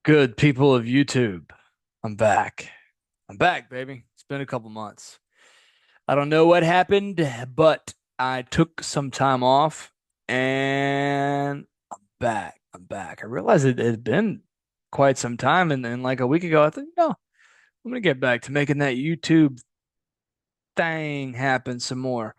Good people of YouTube, I'm back. I'm back, baby. It's been a couple months. I don't know what happened, but I took some time off and I'm back. I'm back. I realized it had been quite some time, and then like a week ago, I thought, no, I'm gonna get back to making that YouTube thing happen some more.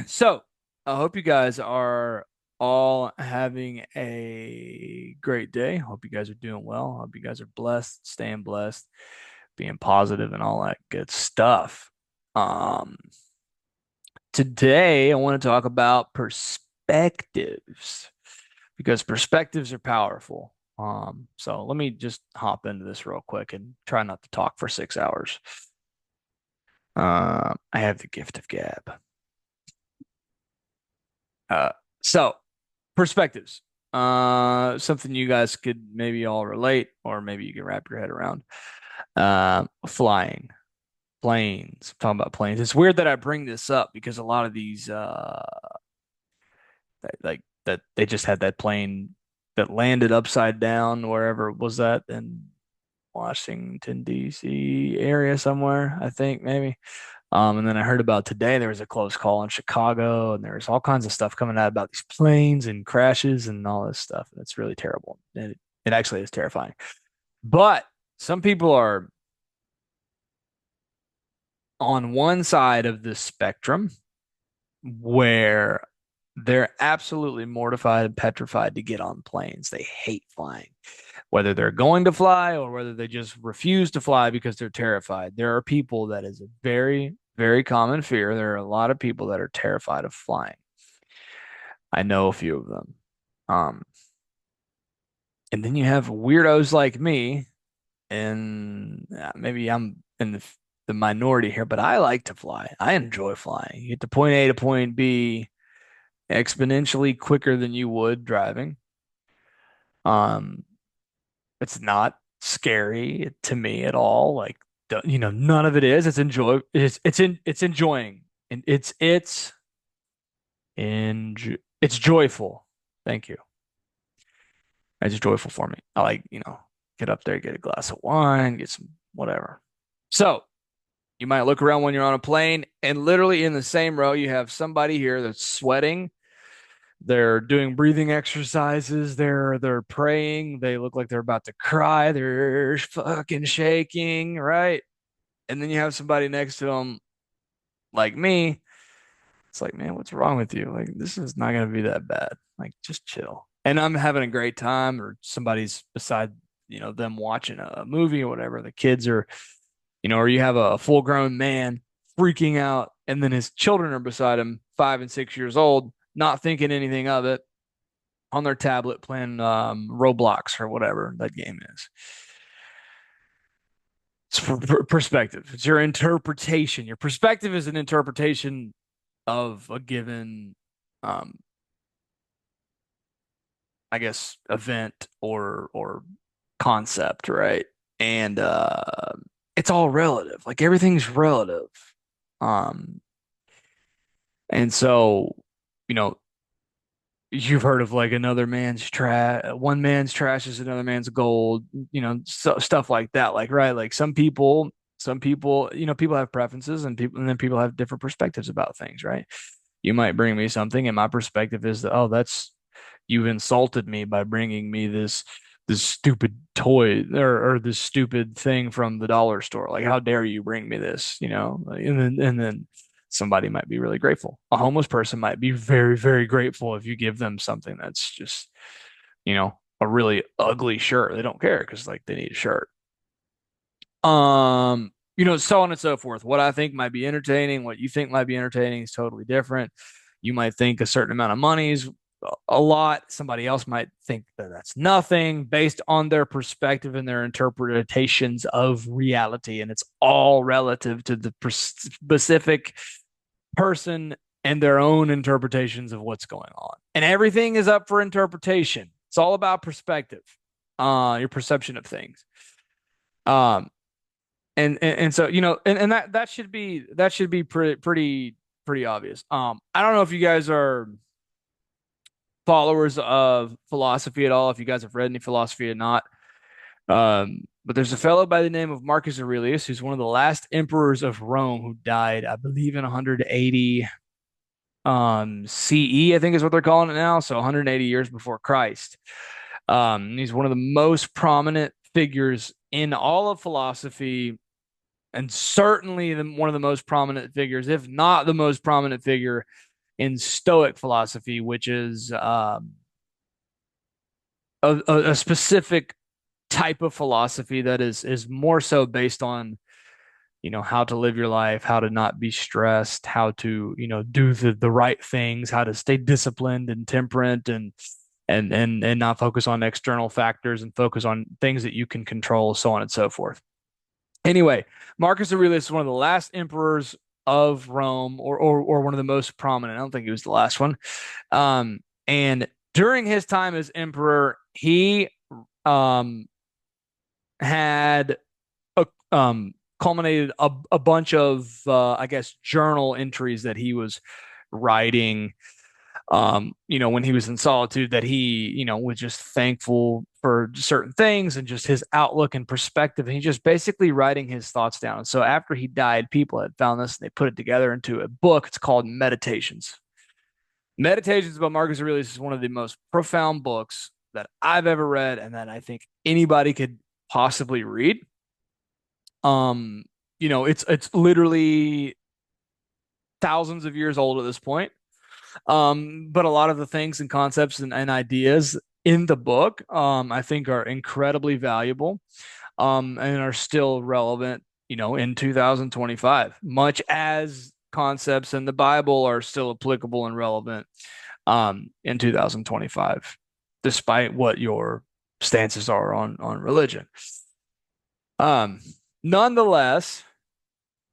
So, I hope you guys are all having a great day. Hope you guys are doing well. Hope you guys are blessed, staying blessed, being positive, and all that good stuff. Um, Today I want to talk about perspectives because perspectives are powerful. So let me just hop into this real quick and try not to talk for 6 hours. I have the gift of gab. So perspectives. Something you guys could maybe all relate, or maybe you can wrap your head around. Flying, planes. I'm talking about planes. It's weird that I bring this up because a lot of these, like that, they just had that plane that landed upside down wherever was that in Washington D.C. area somewhere, I think maybe. And then I heard about today there was a close call in Chicago, and there's all kinds of stuff coming out about these planes and crashes and all this stuff. It's really terrible. It actually is terrifying. But some people are on one side of the spectrum where they're absolutely mortified and petrified to get on planes. They hate flying, whether they're going to fly or whether they just refuse to fly because they're terrified. There are people that is a very, very common fear. There are a lot of people that are terrified of flying. I know a few of them. Um, and then you have weirdos like me, and maybe I'm in the minority here, but I like to fly. I enjoy flying. You get to point A to point B exponentially quicker than you would driving. Um, it's not scary to me at all. Like, none of it is. It's enjoying, and it's joyful. Thank you. It's joyful for me. I like, get up there, get a glass of wine, get some whatever. So you might look around when you're on a plane, and literally in the same row, you have somebody here that's sweating. They're doing breathing exercises. They're praying. They look like they're about to cry. They're fucking shaking, right? And then you have somebody next to them like me. It's like, man, what's wrong with you? Like, this is not gonna be that bad. Like, just chill. And I'm having a great time, or somebody's beside, them watching a movie or whatever. The kids are, or you have a full grown man freaking out, and then his children are beside him, 5 and 6 years old, not thinking anything of it, on their tablet playing Roblox or whatever that game is. It's perspective. It's your interpretation. Your perspective is an interpretation of a given, um, I guess, event or concept, right? And it's all relative. Like everything's relative. Um, and so, you know, you've heard of like another man's trash, one man's trash is another man's gold, stuff like that. Like, right. Like some people, people have preferences and then people have different perspectives about things, right? You might bring me something and my perspective is that, oh, you've insulted me by bringing me this stupid toy or this stupid thing from the dollar store. Like, how dare you bring me this, Like, and then somebody might be really grateful. A homeless person might be very, very grateful if you give them something that's just, a really ugly shirt. They don't care because like they need a shirt. So on and so forth. What I think might be entertaining, what you think might be entertaining is totally different. You might think a certain amount of money is a lot. Somebody else might think that that's nothing based on their perspective and their interpretations of reality. And it's all relative to the specific person and their own interpretations of what's going on. And everything is up for interpretation. It's all about perspective, your perception of things. Um, and so and that should be pretty obvious. I don't know if you guys are followers of philosophy at all, if you guys have read any philosophy or not. But there's a fellow by the name of Marcus Aurelius, who's one of the last emperors of Rome, who died, I believe, in 180 CE, I think is what they're calling it now, so 180 years before Christ. He's one of the most prominent figures in all of philosophy, and certainly one of the most prominent figures, if not the most prominent figure in Stoic philosophy, which is a specific type of philosophy that is more so based on how to live your life, how to not be stressed, how to do the right things, how to stay disciplined and temperate, and not focus on external factors and focus on things that you can control, so on and so forth. Anyway, Marcus Aurelius is one of the last emperors of Rome, or one of the most prominent. I don't think he was the last one. And during his time as emperor, he um, had culminated a bunch of, I guess, journal entries that he was writing, when he was in solitude, that he, was just thankful for certain things and just his outlook and perspective. And he's just basically writing his thoughts down. And so after he died, people had found this and they put it together into a book. It's called Meditations. Meditations by Marcus Aurelius is one of the most profound books that I've ever read and that I think anybody could possibly read. It's literally thousands of years old at this point. But a lot of the things and concepts and ideas in the book, I think are incredibly valuable, and are still relevant, in 2025, much as concepts in the Bible are still applicable and relevant, in 2025, despite what your stances are on religion. Um, Nonetheless,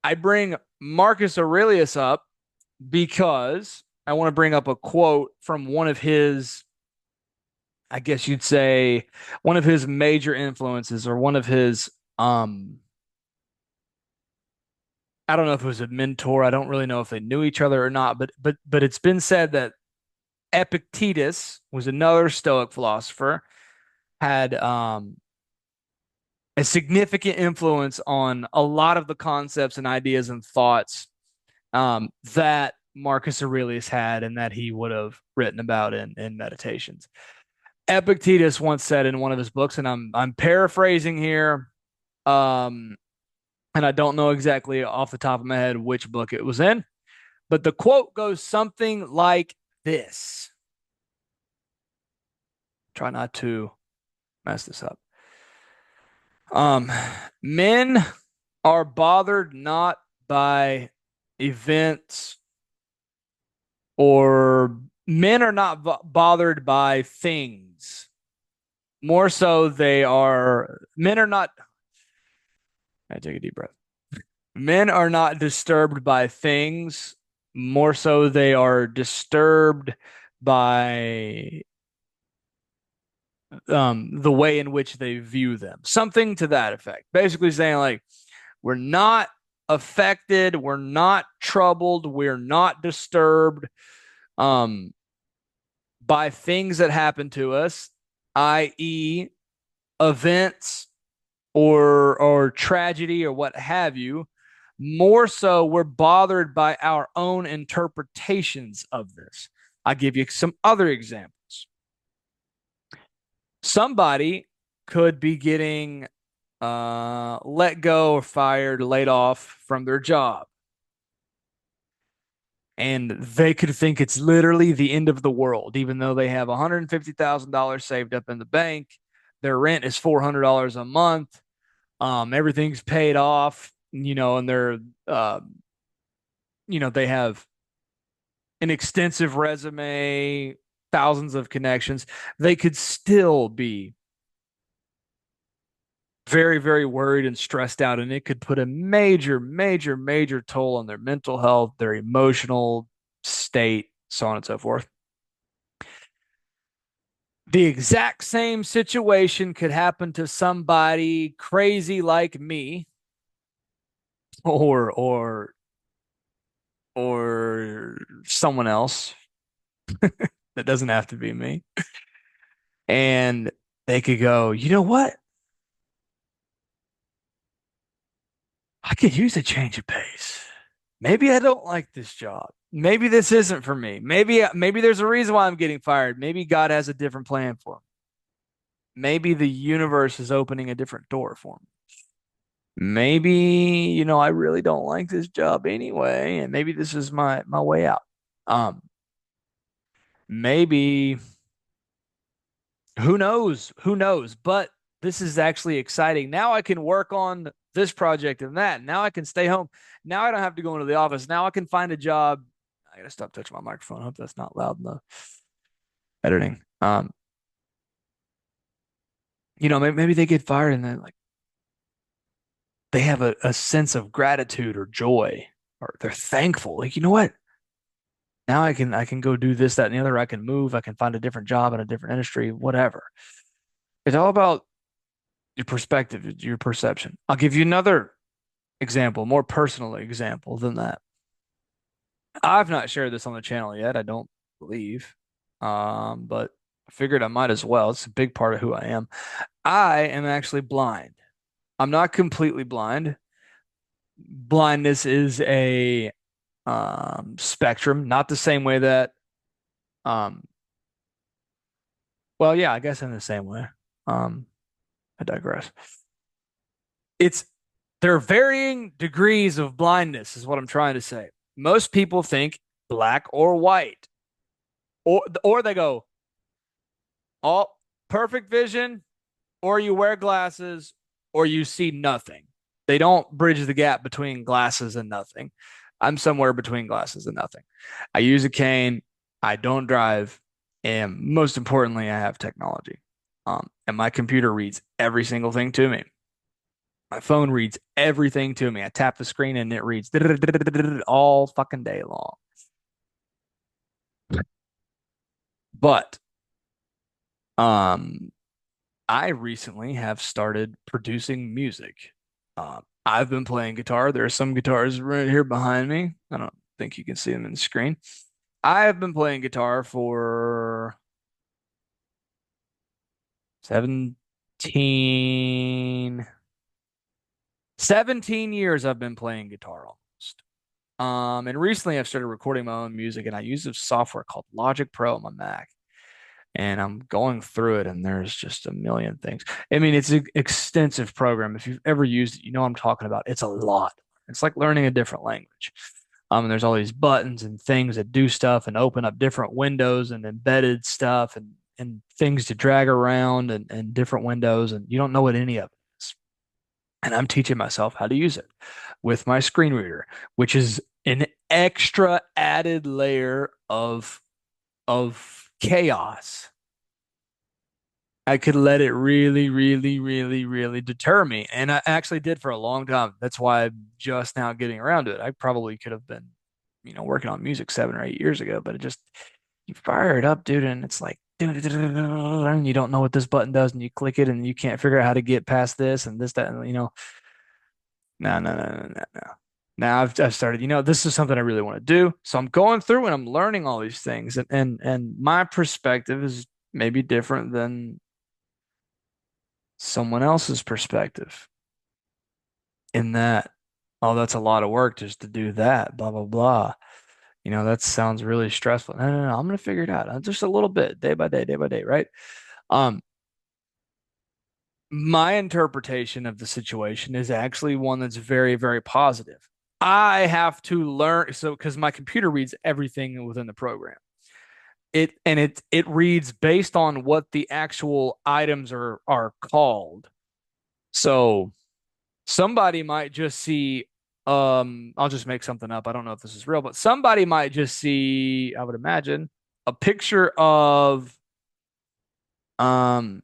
I bring Marcus Aurelius up because I want to bring up a quote from one of his, I guess you'd say, one of his major influences, or one of his, I don't know if it was a mentor. I don't really know if they knew each other or not, but it's been said that Epictetus was another Stoic philosopher, had a significant influence on a lot of the concepts and ideas and thoughts, that Marcus Aurelius had and that he would have written about in Meditations. Epictetus once said in one of his books, and I'm paraphrasing here, um, and I don't know exactly off the top of my head which book it was in, but the quote goes something like this. Try not to mess this up. Um, Men are bothered not by events, or men are not bothered by things. More so, men are not, I take a deep breath. Men are not disturbed by things. More so, they are disturbed by the way in which they view them. Something to that effect. Basically saying, like, we're not affected, we're not troubled, we're not disturbed um, by things that happen to us, i.e., events or tragedy or what have you. More so, we're bothered by our own interpretations of this. I'll give you some other examples. Somebody could be getting let go or fired, laid off from their job. And they could think it's literally the end of the world, even though they have $150,000 saved up in the bank. Their rent is $400 a month. Everything's paid off, and uh, they have an extensive resume, thousands of connections. They could still be very, very worried and stressed out, and it could put a major, major, major toll on their mental health, their emotional state, so on and so forth. The exact same situation could happen to somebody crazy like me, or or someone else. That doesn't have to be me. And they could go, you know what? I could use a change of pace. Maybe I don't like this job. Maybe this isn't for me. Maybe there's a reason why I'm getting fired. Maybe God has a different plan for me. Maybe the universe is opening a different door for me. Maybe, I really don't like this job anyway, and maybe this is my way out. Um, maybe who knows? Who knows? But this is actually exciting. Now I can work on this project and that. Now I can stay home. Now I don't have to go into the office. Now I can find a job. I gotta stop touching my microphone. I hope that's not loud in the editing. Maybe they get fired and then like they have a sense of gratitude or joy, or they're thankful. Like, you know what? Now I can go do this, that, and the other. I can move. I can find a different job in a different industry, whatever. It's all about your perspective, your perception. I'll give you another example, more personal example than that. I've not shared this on the channel yet, I don't believe. But I figured I might as well. It's a big part of who I am. I am actually blind. I'm not completely blind. Blindness is a spectrum, not the same way that um well, yeah, I guess in the same way. Um, I digress. It's There are varying degrees of blindness, is what I'm trying to say. Most people think black or white, or they go all perfect vision, or you wear glasses, or you see nothing. They don't bridge the gap between glasses and nothing. I'm somewhere between glasses and nothing. I use a cane. I don't drive, and most importantly, I have technology. And my computer reads every single thing to me. My phone reads everything to me. I tap the screen and it reads all fucking day long. But um, I recently have started producing music. I've been playing guitar. There are some guitars right here behind me. I don't think you can see them in the screen. I have been playing guitar for 17, 17 years I've been playing guitar almost. And recently I've started recording my own music and I use this software called Logic Pro on my Mac. And I'm going through it and there's just a million things. I mean, it's an extensive program. If you've ever used it, you know what I'm talking about. It's a lot. It's like learning a different language. And there's all these buttons and things that do stuff and open up different windows and embedded stuff and things to drag around and different windows. And you don't know what any of it is. And I'm teaching myself how to use it with my screen reader, which is an extra added layer of chaos. I could let it really, really, really, really deter me. And I actually did for a long time. That's why I'm just now getting around to it. I probably could have been, working on music 7 or 8 years ago, but you fire it up, dude, and it's like, and you don't know what this button does, and you click it, and you can't figure out how to get past this and this, that, and no, no, no, no, no, no. Now I've started, this is something I really want to do. So I'm going through and I'm learning all these things, and my perspective is maybe different than someone else's perspective in that, oh, that's a lot of work just to do that, blah, blah, blah. That sounds really stressful. No, no, no, I'm gonna figure it out. Just a little bit, day by day, right? Um, my interpretation of the situation is actually one that's very, very positive. I have to learn so because my computer reads everything within the program. It reads based on what the actual items are called. So somebody might just see I'll just make something up. I don't know if this is real, but somebody might just see, I would imagine, a picture of um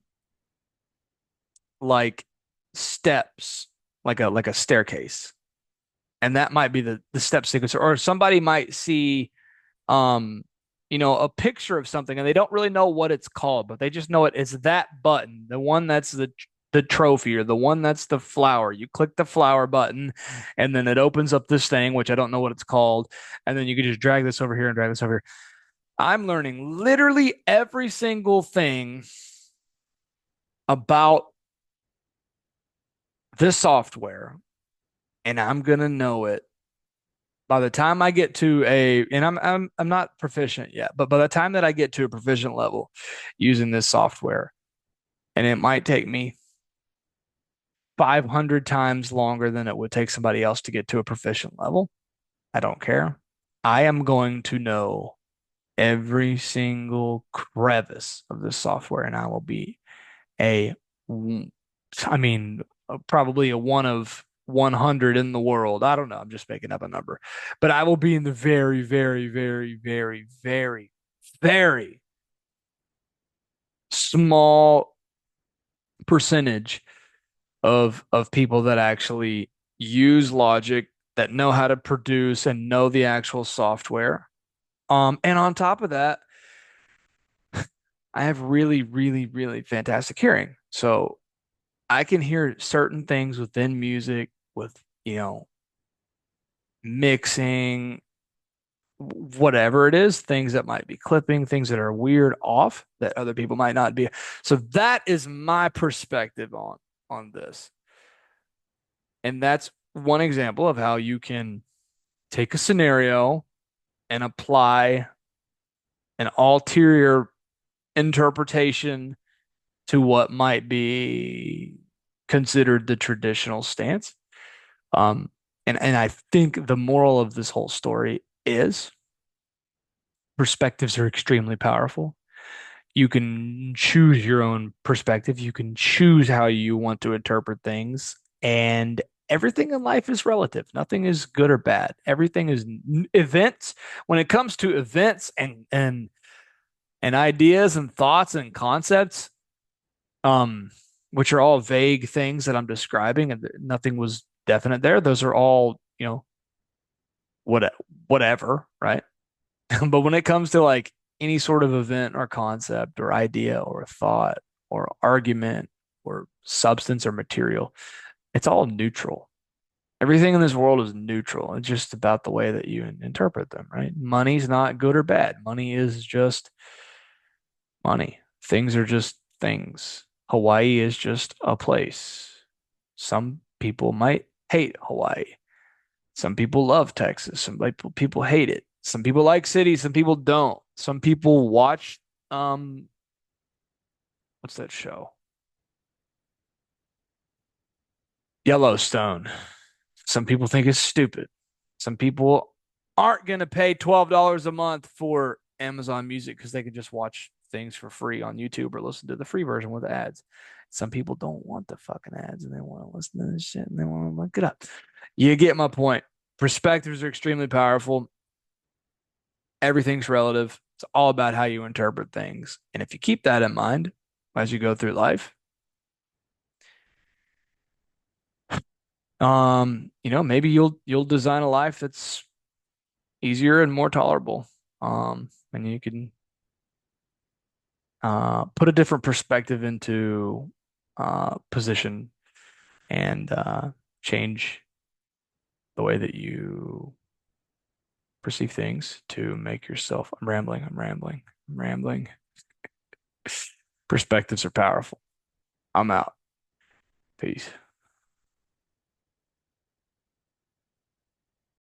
like steps, like a staircase. And that might be the step sequence. Or somebody might see um a picture of something and they don't really know what it's called, but they just know it's that button, the one that's the trophy or the one that's the flower. You click the flower button and then it opens up this thing, which I don't know what it's called. And then you can just drag this over here and drag this over here. I'm learning literally every single thing about this software and I'm gonna know it by the time I get to a, and I'm not proficient yet, but by the time that I get to a proficient level using this software, and it might take me 500 times longer than it would take somebody else to get to a proficient level. I don't care. I am going to know every single crevice of this software, and I will be a, I mean, probably a one of 100 in the world. I don't know. I'm just making up a number, but I will be in the very, very, very, very, very, very small percentage of people that actually use logic, that know how to produce and know the actual software. And on top of that, I have really, really, really fantastic hearing. So I can hear certain things within music with, mixing, whatever it is, things that might be clipping, things that are weird off that other people might not be. So that is my perspective on this. And that's one example of how you can take a scenario and apply an ulterior interpretation to what might be considered the traditional stance. Um, and I think the moral of this whole story is perspectives are extremely powerful. You can choose your own perspective. You can choose how you want to interpret things. And everything in life is relative. Nothing is good or bad. Everything is events. When it comes to events and ideas and thoughts and concepts, um, which are all vague things that I'm describing, and nothing was definite there. Those are all, what whatever, right? But when it comes to like any sort of event or concept or idea or thought or argument or substance or material, it's all neutral. Everything in this world is neutral. It's just about the way that you interpret them, right? Money's not good or bad. Money is just money. Things are just things. Hawaii is just a place. Some people might hate Hawaii. Some people love Texas. Some people hate it. Some people like cities. Some people don't. Some people watch, um, what's that show? Yellowstone. Some people think it's stupid. Some people aren't going to pay $12 a month for Amazon Music because they can just watch things for free on YouTube or listen to the free version with ads. Some people don't want the fucking ads and they want to listen to this shit and they want to look it up. You get my point. Perspectives are extremely powerful. Everything's relative. It's all about how you interpret things. And if you keep that in mind as you go through life, maybe you'll design a life that's easier and more tolerable. And you can put a different perspective into position and change the way that you perceive things to make yourself. I'm rambling. I'm rambling. I'm rambling. Perspectives are powerful. I'm out. Peace.